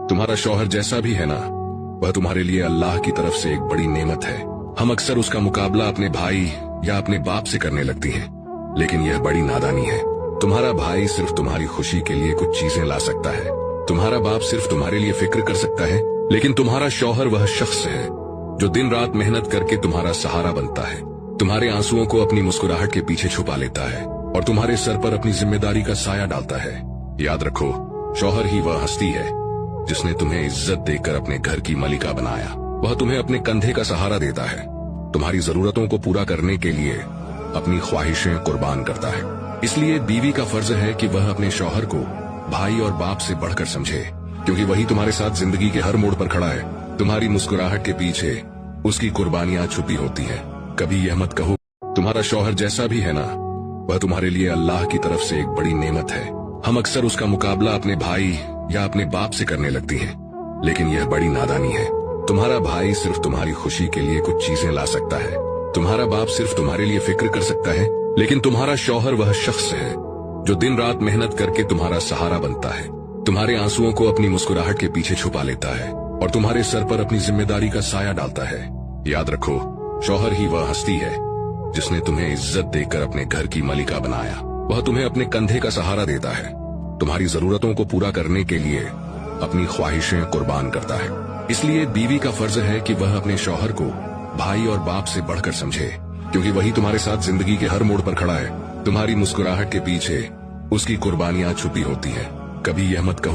तुम्हारा शौहर जैसा भी है ना, वह तुम्हारे लिए अल्लाह की तरफ से एक बड़ी नेमत है। हम अक्सर उसका मुकाबला अपने भाई या अपने बाप से करने लगती हैं, लेकिन यह बड़ी नादानी है। तुम्हारा भाई सिर्फ तुम्हारी खुशी के लिए कुछ चीजें ला सकता है, तुम्हारा बाप सिर्फ तुम्हारे लिए फिक्र कर सकता है, लेकिन तुम्हारा शौहर वह शख्स है जो दिन रात मेहनत करके तुम्हारा सहारा बनता है, तुम्हारे आंसुओं को अपनी मुस्कुराहट के पीछे छुपा लेता है और तुम्हारे सर पर अपनी जिम्मेदारी का साया डालता है। याद रखो, शौहर ही वह हस्ती है जिसने तुम्हें इज्जत देकर अपने घर की मलिका बनाया। वह तुम्हें अपने कंधे का सहारा देता है, तुम्हारी जरूरतों को पूरा करने के लिए अपनी ख्वाहिशें कुर्बान करता है। इसलिए बीवी का फर्ज है कि वह अपने शौहर को भाई और बाप से बढ़कर समझे, क्योंकि वही तुम्हारे साथ जिंदगी के हर मोड़ पर खड़ा है। तुम्हारी मुस्कुराहट के पीछे उसकी कुर्बानियां छुपी होती हैं। कभी यह मत कहो तुम्हारा शौहर जैसा भी है ना, वह तुम्हारे लिए अल्लाह की तरफ से एक बड़ी नेमत है। हम अक्सर उसका मुकाबला अपने भाई या अपने बाप से करने लगती हैं, लेकिन यह बड़ी नादानी है। तुम्हारा भाई सिर्फ तुम्हारी खुशी के लिए कुछ चीजें ला सकता है, तुम्हारा बाप सिर्फ तुम्हारे लिए फिक्र कर सकता है, लेकिन तुम्हारा शौहर वह शख्स है जो दिन रात मेहनत करके तुम्हारा सहारा बनता है, तुम्हारे आंसुओं को अपनी मुस्कुराहट के पीछे छुपा लेता है और तुम्हारे सर पर अपनी जिम्मेदारी का साया डालता है। याद रखो, शौहर ही वह हस्ती है जिसने तुम्हें इज्जत देकर अपने घर की मलिका बनाया। वह तुम्हें अपने कंधे का सहारा देता है, तुम्हारी जरूरतों को पूरा करने के लिए अपनी ख्वाहिशें कुर्बान करता है। इसलिए बीवी का फर्ज है कि वह अपने शौहर को भाई और बाप से बढ़कर समझे, क्योंकि वही तुम्हारे साथ जिंदगी के हर मोड़ पर खड़ा है। तुम्हारी मुस्कुराहट के पीछे उसकी कुर्बानियां छुपी होती हैं। कभी यह मत कहो